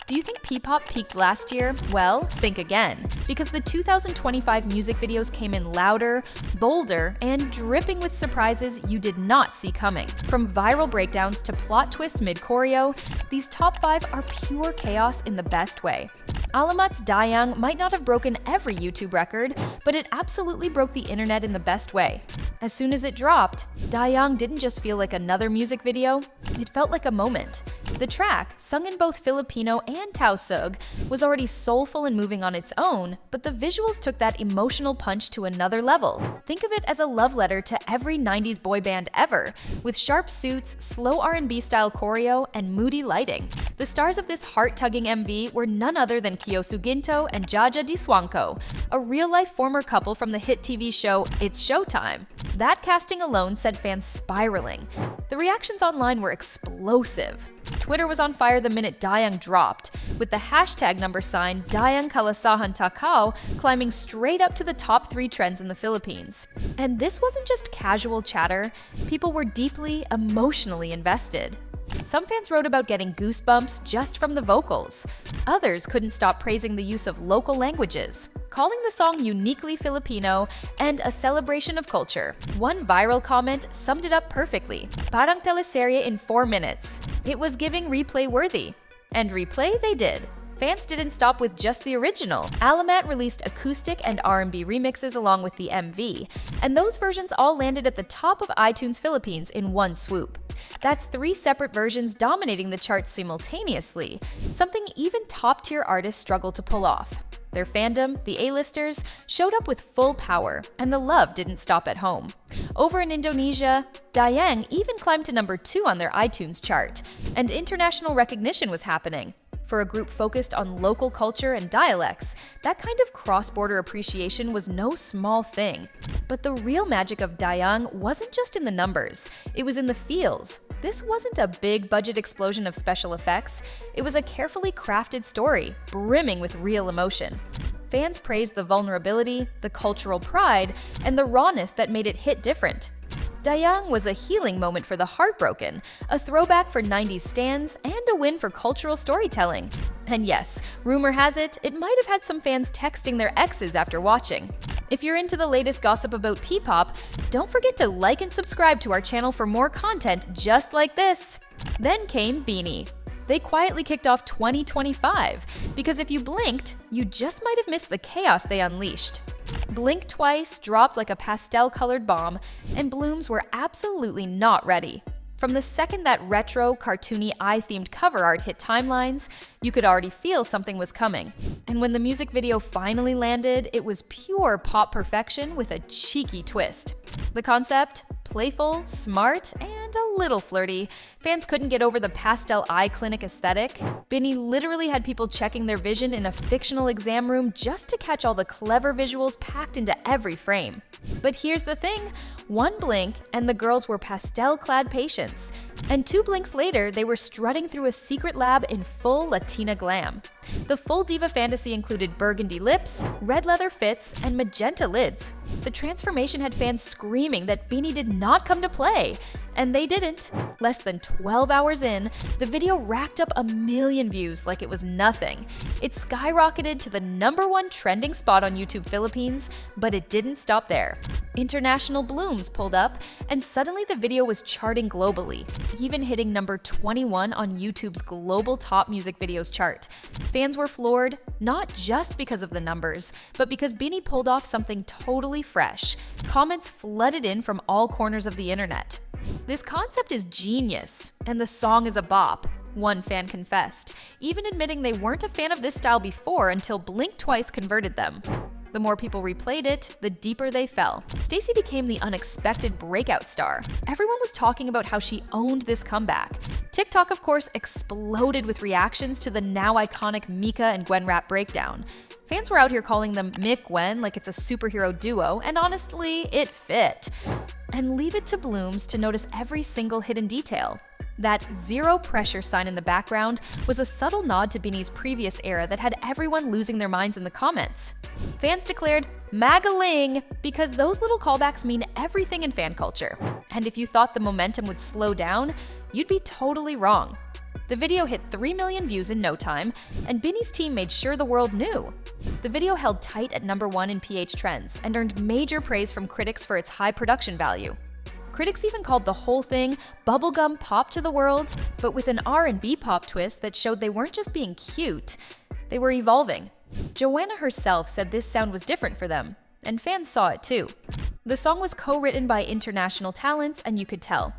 Do you think P-pop peaked last year? Well, think again, because the 2025 music videos came in louder, bolder, and dripping with surprises you did not see coming. From viral breakdowns to plot twists mid-choreo, these top 5 are pure chaos in the best way. Alamat's Dayang might not have broken every YouTube record, but it absolutely broke the internet in the best way. As soon as it dropped, Dayang didn't just feel like another music video, it felt like a moment. The track, sung in both Filipino and Tausug, was already soulful and moving on its own, but the visuals took that emotional punch to another level. Think of it as a love letter to every 90s boy band ever, with sharp suits, slow R&B style choreo, and moody lighting. The stars of this heart-tugging MV were none other than Kyosu Ginto and Jaja Diswangko, a real-life former couple from the hit TV show It's Showtime. That casting alone sent fans spiraling. The reactions online were explosive. Twitter was on fire the minute Dayang dropped, with the hashtag number sign Dayang Kalasahan Takao climbing straight up to the top 3 trends in the Philippines. And this wasn't just casual chatter, people were deeply, emotionally invested. Some fans wrote about getting goosebumps just from the vocals. Others couldn't stop praising the use of local languages, calling the song uniquely Filipino and a celebration of culture. One viral comment summed it up perfectly. Parang teleserye in 4 minutes. It was giving replay worthy. And replay they did. Fans didn't stop with just the original. Alamat released acoustic and R&B remixes along with the MV, and those versions all landed at the top of iTunes Philippines in one swoop. That's 3 separate versions dominating the charts simultaneously, something even top-tier artists struggle to pull off. Their fandom, the A-listers, showed up with full power, and the love didn't stop at home. Over in Indonesia, Dayang even climbed to number 2 on their iTunes chart, and international recognition was happening. For a group focused on local culture and dialects, that kind of cross-border appreciation was no small thing. But the real magic of Dayang wasn't just in the numbers, it was in the feels. This wasn't a big budget explosion of special effects, it was a carefully crafted story, brimming with real emotion. Fans praised the vulnerability, the cultural pride, and the rawness that made it hit different. Dayang was a healing moment for the heartbroken, a throwback for 90s stans, and a win for cultural storytelling. And yes, rumor has it, it might have had some fans texting their exes after watching. If you're into the latest gossip about P-pop, don't forget to like and subscribe to our channel for more content just like this. Then came BINI. They quietly kicked off 2025, because if you blinked, you just might have missed the chaos they unleashed. Blink Twice dropped like a pastel-colored bomb, and Blooms were absolutely not ready. From the second that retro, cartoony, eye-themed cover art hit timelines, you could already feel something was coming. And when the music video finally landed, it was pure pop perfection with a cheeky twist. The concept? Playful, smart, and a little flirty. Fans couldn't get over the pastel eye clinic aesthetic. BINI literally had people checking their vision in a fictional exam room just to catch all the clever visuals packed into every frame. But here's the thing, one blink and the girls were pastel-clad patients, and 2 blinks later they were strutting through a secret lab in full Latina glam. The full diva fantasy included burgundy lips, red leather fits, and magenta lids. The transformation had fans screaming that BINI did not come to play, and they didn't. Less than 12 hours in, the video racked up 1 million views like it was nothing. It skyrocketed to the #1 trending spot on YouTube Philippines, but it didn't stop there. International Blooms pulled up, and suddenly the video was charting globally, even hitting number 21 on YouTube's global top music videos chart. Fans were floored, not just because of the numbers, but because BINI pulled off something totally fresh. Comments flooded in from all corners of the internet. This concept is genius, and the song is a bop, one fan confessed, even admitting they weren't a fan of this style before until Blink Twice converted them. The more people replayed it, the deeper they fell. Stacey became the unexpected breakout star. Everyone was talking about how she owned this comeback. TikTok, of course, exploded with reactions to the now iconic Mika and Gwen rap breakdown. Fans were out here calling them Mick Gwen like it's a superhero duo, and honestly, it fit. And leave it to Blooms to notice every single hidden detail. That zero pressure sign in the background was a subtle nod to BINI's previous era that had everyone losing their minds in the comments. Fans declared, "Magaling," because those little callbacks mean everything in fan culture. And if you thought the momentum would slow down, you'd be totally wrong. The video hit 3 million views in no time, and Binny's team made sure the world knew. The video held tight at #1 in PH trends and earned major praise from critics for its high production value. Critics even called the whole thing bubblegum pop to the world, but with an R&B pop twist that showed they weren't just being cute, they were evolving. Joanna herself said this sound was different for them, and fans saw it too. The song was co-written by international talents, and you could tell.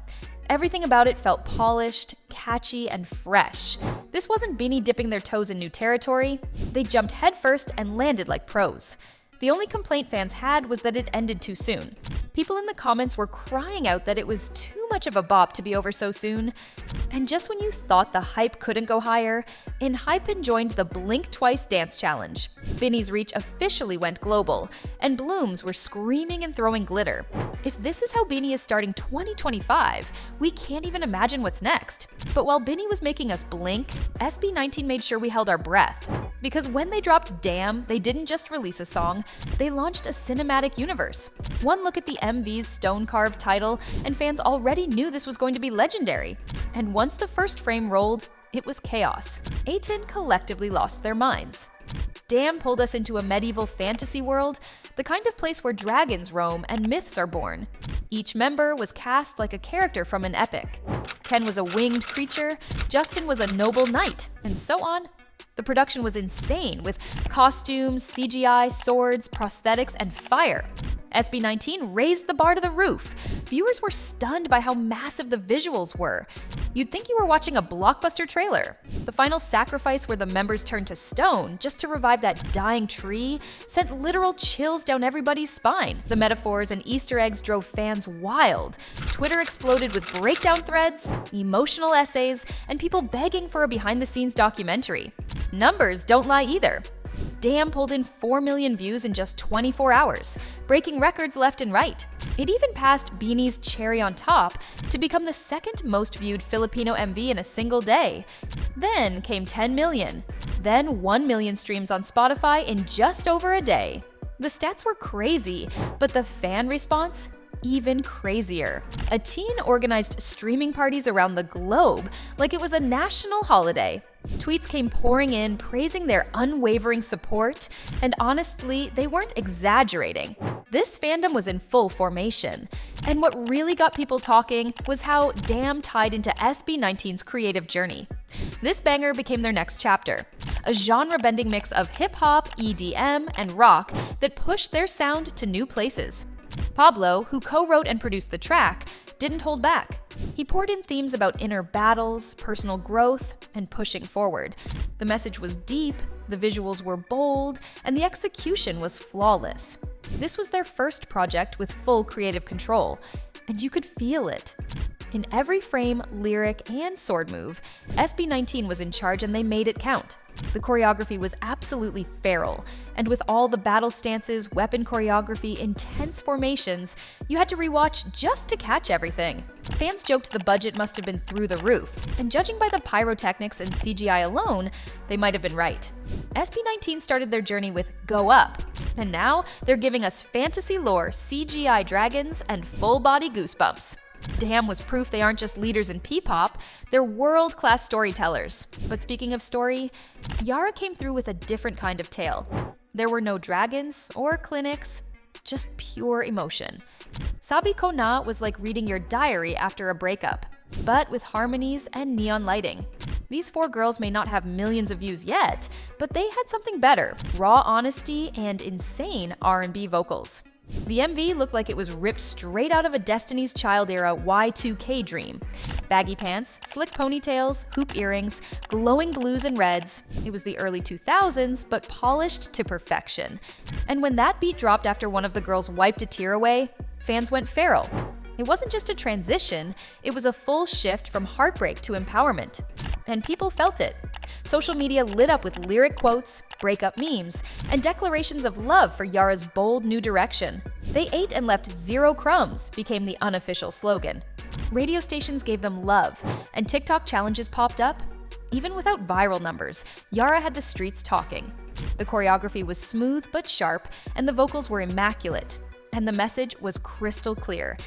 Everything about it felt polished, catchy, and fresh. This wasn't Binny dipping their toes in new territory. They jumped headfirst and landed like pros. The only complaint fans had was that it ended too soon. People in the comments were crying out that it was too much of a bop to be over so soon. And just when you thought the hype couldn't go higher, ENHYPEN joined the Blink Twice Dance Challenge. Binny's reach officially went global, and Blooms were screaming and throwing glitter. If this is how Binny is starting 2025, we can't even imagine what's next. But while Binny was making us blink, SB19 made sure we held our breath. Because when they dropped Damn, they didn't just release a song, they launched a cinematic universe. One look at the MV's stone-carved title, and fans already knew this was going to be legendary. And once the first frame rolled, it was chaos. A10 collectively lost their minds. Damn pulled us into a medieval fantasy world, the kind of place where dragons roam and myths are born. Each member was cast like a character from an epic. Ken was a winged creature, Justin was a noble knight, and so on. The production was insane, with costumes, CGI, swords, prosthetics, and fire. SB19 raised the bar to the roof. Viewers were stunned by how massive the visuals were. You'd think you were watching a blockbuster trailer. The final sacrifice where the members turned to stone just to revive that dying tree sent literal chills down everybody's spine. The metaphors and Easter eggs drove fans wild. Twitter exploded with breakdown threads, emotional essays, and people begging for a behind-the-scenes documentary. Numbers don't lie either. Damn pulled in 4 million views in just 24 hours, breaking records left and right. It even passed Beanie's Cherry on Top to become the second most viewed Filipino MV in a single day. Then came 10 million, then 1 million streams on Spotify in just over a day. The stats were crazy, but the fan response? Even crazier. A teen organized streaming parties around the globe like it was a national holiday. Tweets came pouring in, praising their unwavering support, and honestly, they weren't exaggerating. This fandom was in full formation. And what really got people talking was how Damn tied into SB19's creative journey. This banger became their next chapter, a genre-bending mix of hip-hop, EDM, and rock that pushed their sound to new places. Pablo, who co-wrote and produced the track, didn't hold back. He poured in themes about inner battles, personal growth, and pushing forward. The message was deep, the visuals were bold, and the execution was flawless. This was their first project with full creative control, and you could feel it. In every frame, lyric, and sword move, SB19 was in charge and they made it count. The choreography was absolutely feral, and with all the battle stances, weapon choreography, intense formations, you had to rewatch just to catch everything. Fans joked the budget must have been through the roof, and judging by the pyrotechnics and CGI alone, they might have been right. SB19 started their journey with Go Up, and now they're giving us fantasy lore, CGI dragons, and full-body goosebumps. Damn was proof they aren't just leaders in P-pop, they're world-class storytellers. But speaking of story, YARA came through with a different kind of tale. There were no dragons or clinics, just pure emotion. Sabi Ko Na was like reading your diary after a breakup, but with harmonies and neon lighting. These 4 girls may not have millions of views yet, but they had something better, raw honesty and insane R&B vocals. The MV looked like it was ripped straight out of a Destiny's Child era Y2K dream. Baggy pants, slick ponytails, hoop earrings, glowing blues and reds. It was the early 2000s, but polished to perfection. And when that beat dropped after one of the girls wiped a tear away, fans went feral. It wasn't just a transition, it was a full shift from heartbreak to empowerment. And people felt it. Social media lit up with lyric quotes, breakup memes, and declarations of love for YARA's bold new direction. They ate and left 0 crumbs became the unofficial slogan. Radio stations gave them love, and TikTok challenges popped up. Even without viral numbers, YARA had the streets talking. The choreography was smooth but sharp, and the vocals were immaculate. And the message was crystal clear.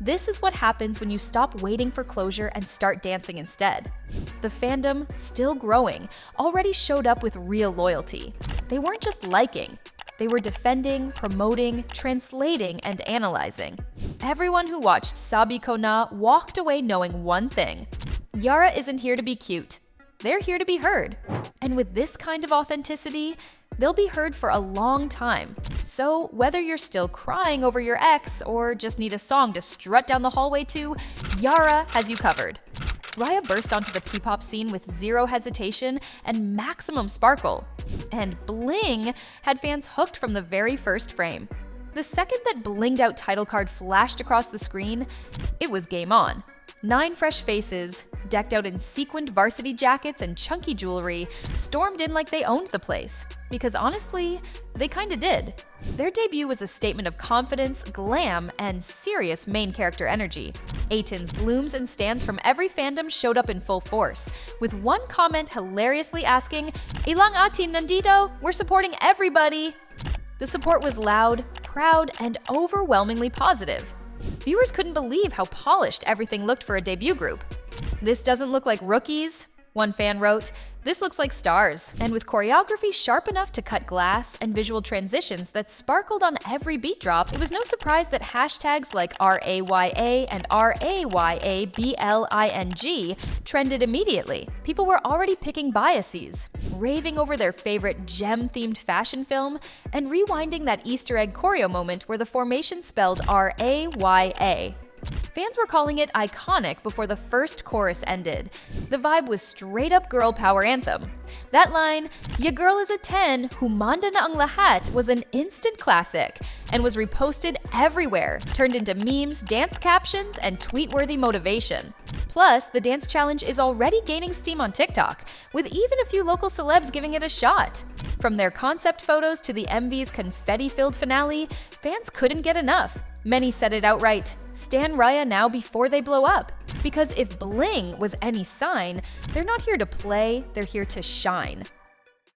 This is what happens when you stop waiting for closure and start dancing instead. The fandom, still growing, already showed up with real loyalty. They weren't just liking. They were defending, promoting, translating, and analyzing. Everyone who watched Sabi Ko Na walked away knowing one thing: YARA isn't here to be cute. They're here to be heard. And with this kind of authenticity, they'll be heard for a long time. So whether you're still crying over your ex or just need a song to strut down the hallway to, YARA has you covered. RAYA burst onto the P-pop scene with zero hesitation and maximum sparkle. And Bling had fans hooked from the very first frame. The second that blinged out title card flashed across the screen, it was game on. 9 fresh faces, decked out in sequined varsity jackets and chunky jewelry, stormed in like they owned the place. Because honestly, they kinda did. Their debut was a statement of confidence, glam, and serious main character energy. Aiton's blooms and stands from every fandom showed up in full force, with one comment hilariously asking, "Ilang atin nandito? We're supporting everybody!" The support was loud, proud, and overwhelmingly positive. Viewers couldn't believe how polished everything looked for a debut group. "This doesn't look like rookies," one fan wrote. "This looks like stars." And with choreography sharp enough to cut glass and visual transitions that sparkled on every beat drop, it was no surprise that hashtags like RAYA and RAYABLING trended immediately. People were already picking biases, raving over their favorite gem-themed fashion film, and rewinding that Easter egg choreo moment where the formation spelled RAYA. Fans were calling it iconic before the first chorus ended. The vibe was straight-up girl power anthem. That line, "Ya girl is a 10, humanda na ang lahat," was an instant classic and was reposted everywhere, turned into memes, dance captions, and tweet-worthy motivation. Plus, the dance challenge is already gaining steam on TikTok, with even a few local celebs giving it a shot. From their concept photos to the MV's confetti-filled finale, fans couldn't get enough. Many said it outright, "Stan RAYA now before they blow up." Because if Bling was any sign, they're not here to play, they're here to shine.